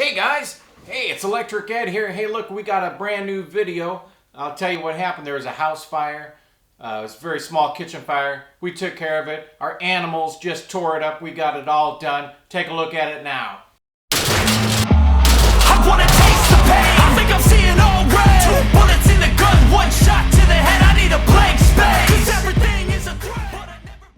Hey guys, hey, it's Electric Ed here. Hey, look, we got a brand new video. I'll tell you what happened. There was a house fire. It was a very small kitchen fire. We took care of it. Our animals just tore it up. We got it all done. Take a look at it now. I wanna taste the pain. I think I'm seeing all red. 2 bullets in the gun, 1 shot to the head. I need a blank space. 'Cause everything is a threat, but I never...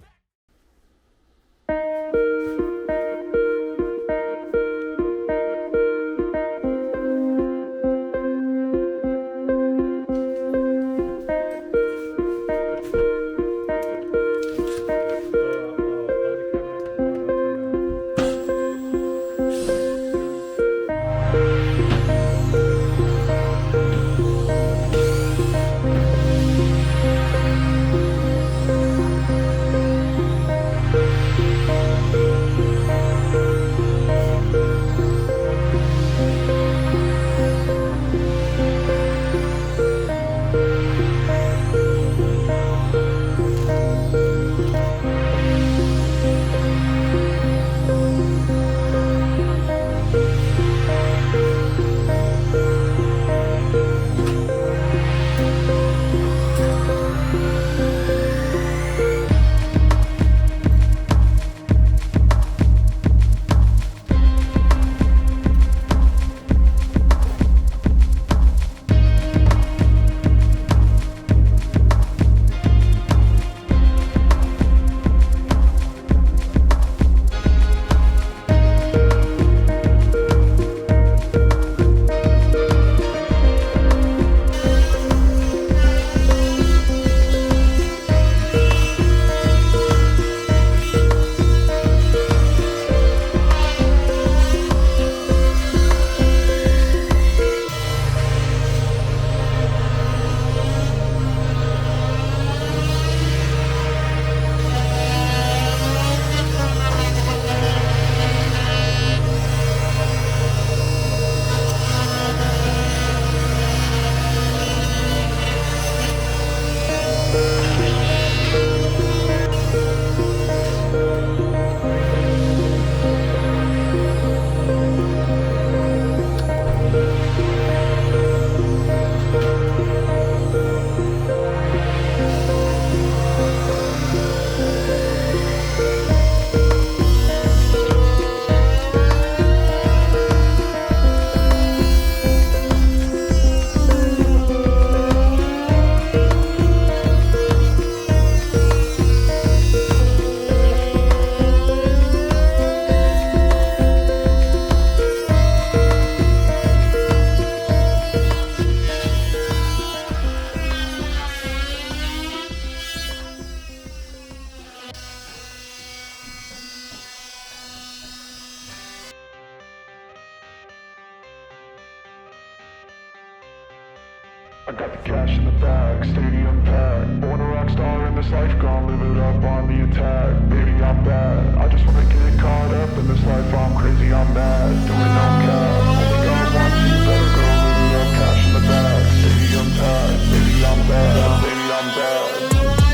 I got the cash in the bag, stadium packed. Born a rock star in this life, gon' live it up on the attack. Baby, I'm bad, I just wanna get caught up in this life. I'm crazy, I'm mad, doing no cap. Only God wants you, better go live it up. Cash in the bag, stadium packed. Baby, I'm bad, baby, I'm bad.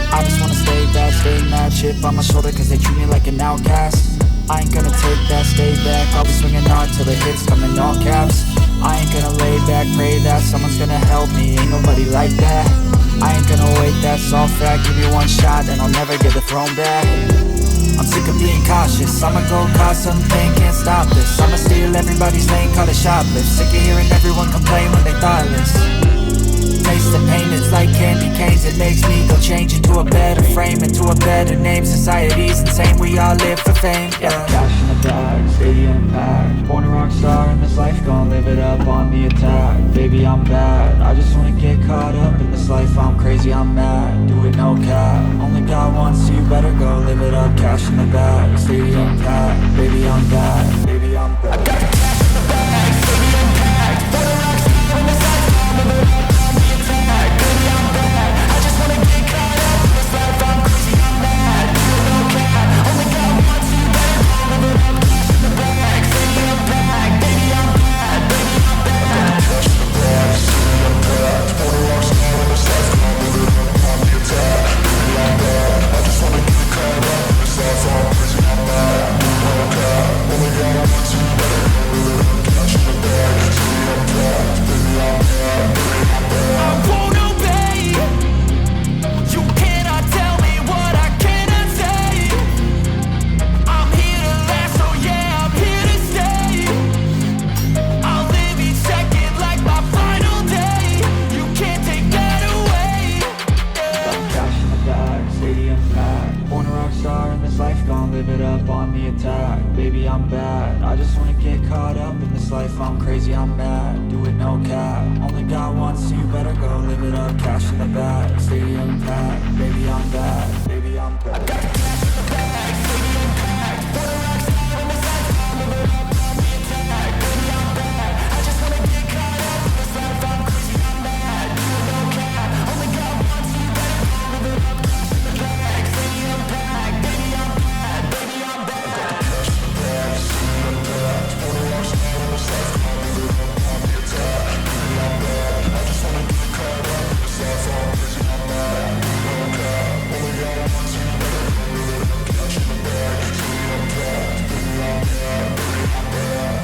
I just wanna stay bad, stay mad. Chip on my shoulder cause they treat me like an outcast. I ain't gonna take that, stay back. I'll be swinging hard till the hits come in all caps. I ain't gonna lay back, pray that someone's gonna help me. Ain't nobody like that. I ain't gonna wait, that's all fact. Give me 1 shot and I'll never get the throne back. I'm sick of being cautious. I'ma go cause something, can't stop this. I'ma steal everybody's lane, call it shoplift. Sick of hearing everyone complain when they thoughtless. Taste the pain, it's like candy canes. It makes me go change into a better frame, into a better name. Society's insane, we all live for fame, yeah. Cash in the bag, stadium packed. Born a rock star in this life, gon' live it up on the attack. Baby, I'm bad, I just wanna get caught up in this life. I'm crazy, I'm mad, do it no cap. Only God wants you, better go live it up. Cash in the bag, stadium packed. Baby, I'm bad, baby, I'm bad. I got the cash in the bag, stadium packed. Born a rock star in this life, gon' live it up on the attack. Baby, I'm bad, I just wanna get caught up in this life. I'm crazy, I'm mad, do it no cap. Only God wants you, better go live it up. Cash in the bag, stadium packed. Baby, I'm bad, baby, I'm bad. Cash in the bag, stadium packed. Born a rock star in this life, gon' live it up on the attack. Baby, I'm bad, I just wanna get caught up in this life. I'm crazy, I'm mad, do it no cap. Only God wants you, better go live it up. life, I'm crazy, I'm mad. Do it no cap. Only got one, so you better go live it up. Cash in the bag, stadium packed. Baby, I'm bad. Baby, I'm bad. I got the cash in the bag, stadium packed. Born a rock star in this life, I'm living up on the attack. Baby, I'm bad. I just wanna get caught up in this life, I'm crazy, I'm mad. Do it no cap. Only got one, so you better go live it up. Cash in the bag, stadium packed. Baby, I'm bad. Baby, I'm bad. I got the cash in the bag, stadium packed. Born a rock star in this life, I'm living up on the attack. Baby, I'm bad. I just wanna get caught up in this life, I'm crazy, I'm mad. Do it no cap. Only got one, so you better go live it up. Cash in the bag, stadium packed. Baby, I'm bad. Baby, I'm bad.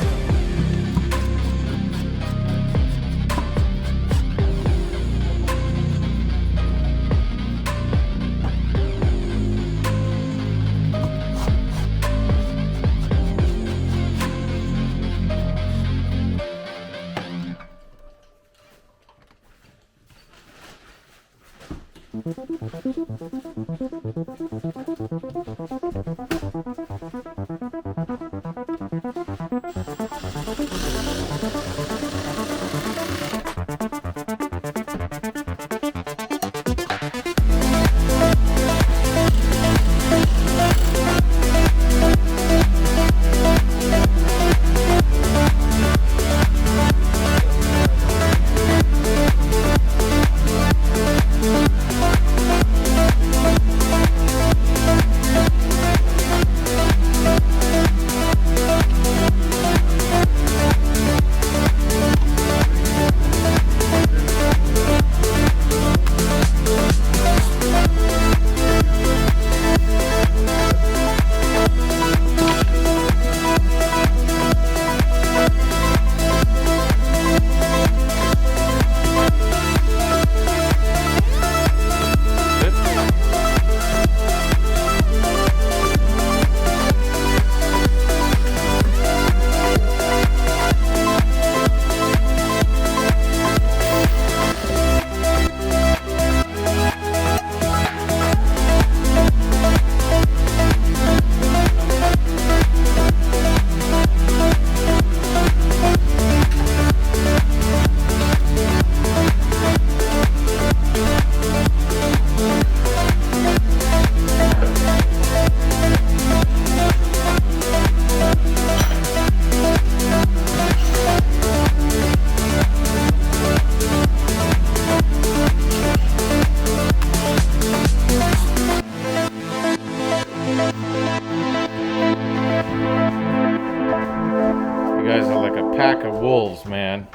You guys are like a pack of wolves, man.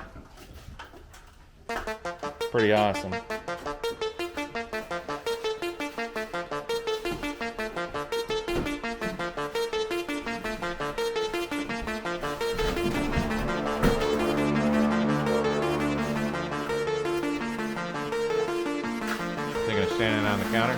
Pretty awesome. Thinking of standing on the counter?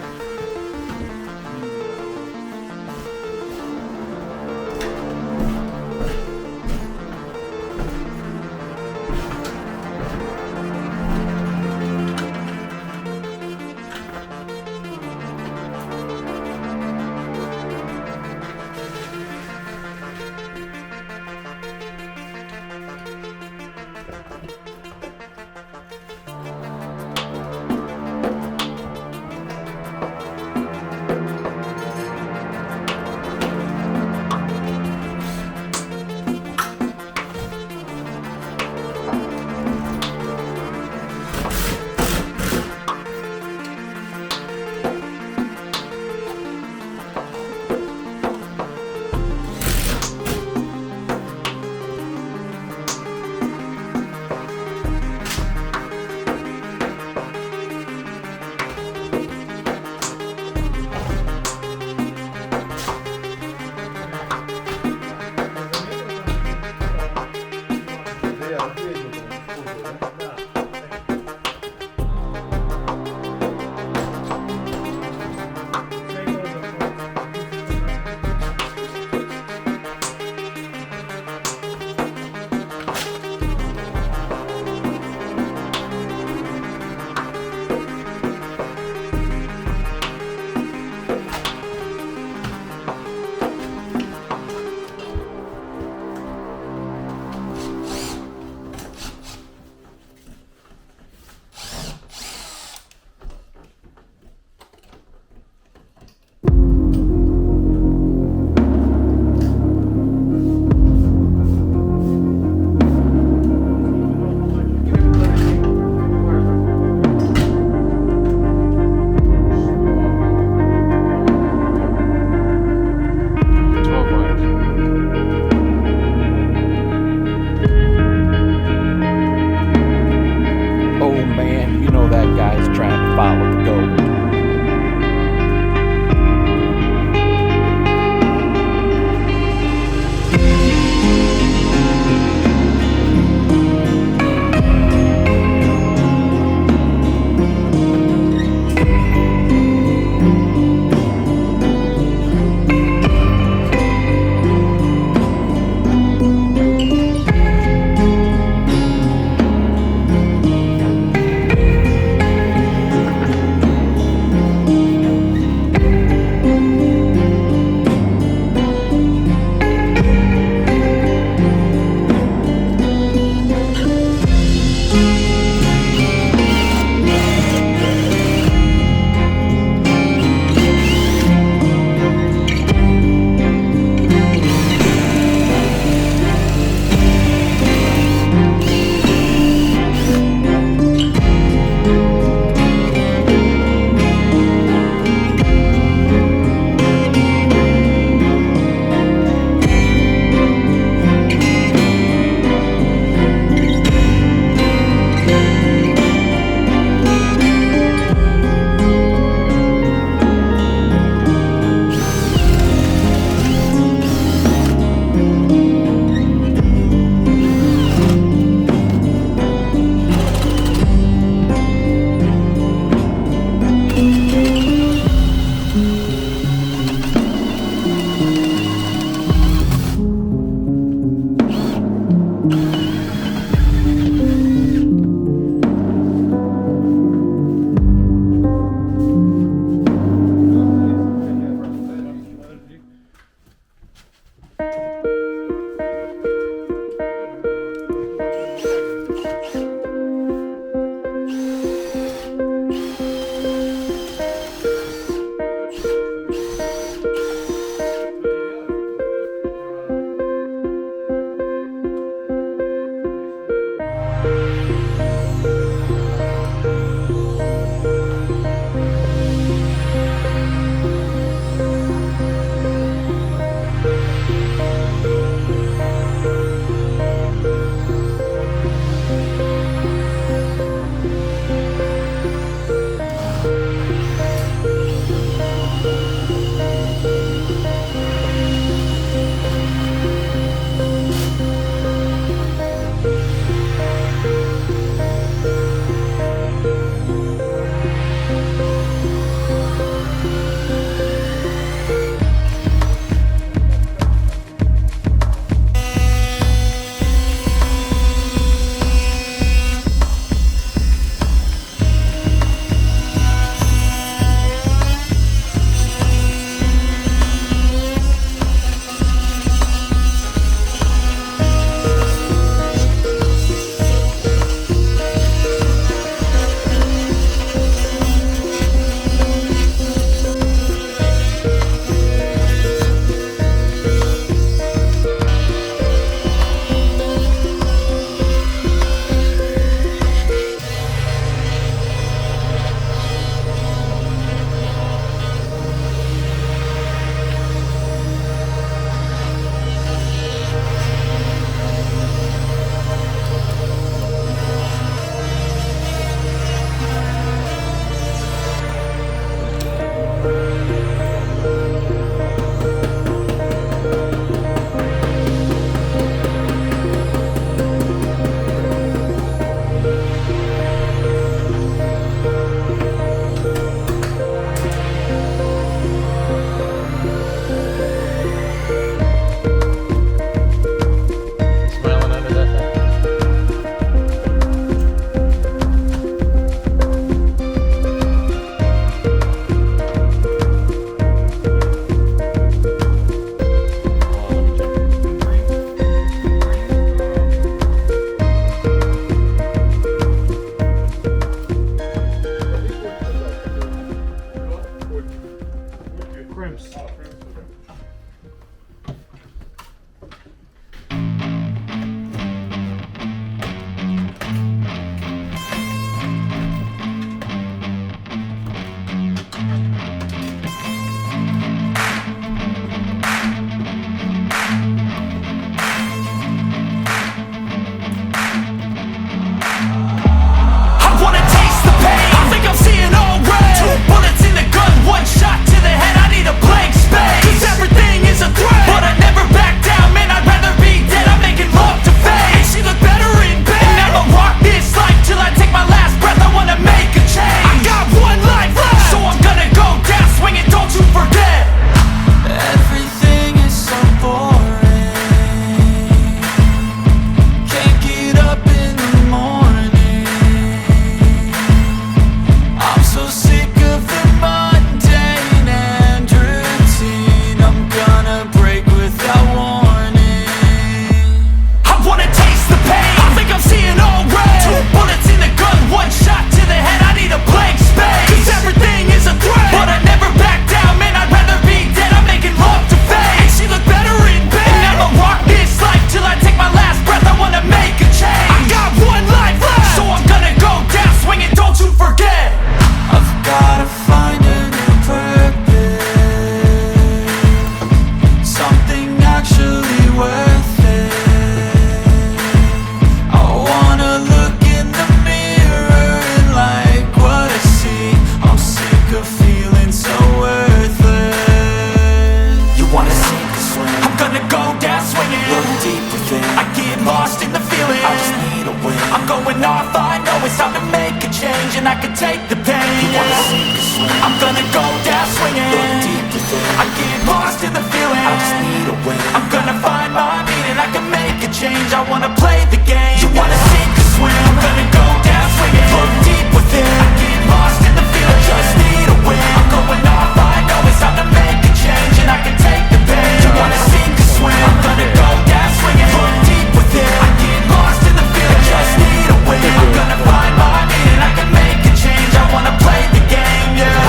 feeling. I just need a win. I'm going off, I know it's time to make a change, and I can take the pain. You wanna sink or swim? I'm gonna go down swinging. Look deep within. I get lost in the feeling. I just need a win. I'm gonna find my meaning. I can make a change. I wanna play the game. You wanna sink or swim? I'm gonna go down swinging. Look deep within. I get lost in the feeling. I just need a win. I'm going off, I know it's time to make a change, and I can take the pain. You wanna sink or swim? I'm gonna go down swinging. Look deep within. I get lost in the feeling. I just need a win. I'm gonna find my meaning. I can make a change. I wanna play the game, yeah.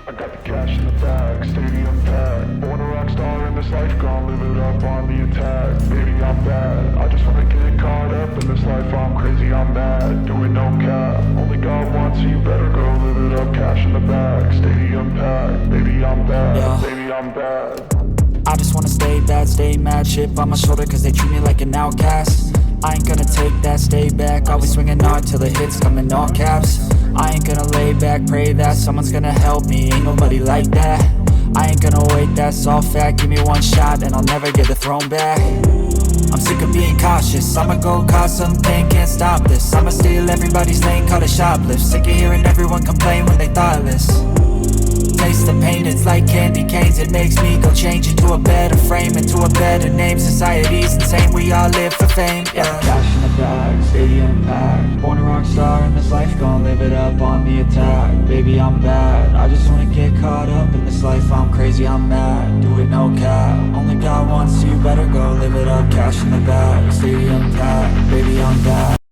I got the cash in the bag, stadium packed. Born a rock star in this life, gon' live it up on the attack. Baby, I'm bad, I just wanna get caught up in this life. I'm crazy, I'm mad, doing no cap. Only God wants, so you better go live it up. Cash in the bag, stadium packed. Baby, I'm bad, Yeah. baby, I'm bad. I just wanna stay bad, stay mad, chip on my shoulder cause they treat me like an outcast. I ain't gonna take that, stay back, always swinging hard till the hits come in all caps. I ain't gonna lay back, pray that someone's gonna help me, ain't nobody like that. I ain't gonna wait, that's all fact, give me one shot and I'll never get the throne back. I'm sick of being cautious, I'ma go cause something, can't stop this. I'ma steal everybody's lane, call it shoplift. Sick of hearing everyone complain when they thoughtless. Taste the pain, it's like candy canes. It makes me go change into a better frame, into a better name. Society's insane, we all live for fame, yeah. Cash in the bag, stadium packed. Born a rock star in this life, gon' live it up on the attack. Baby, I'm bad, I just wanna get caught up in this life. I'm crazy, I'm mad, do it no cap. Only God wants, so you better go live it up. Cash in the bag, stadium packed. Baby, I'm bad.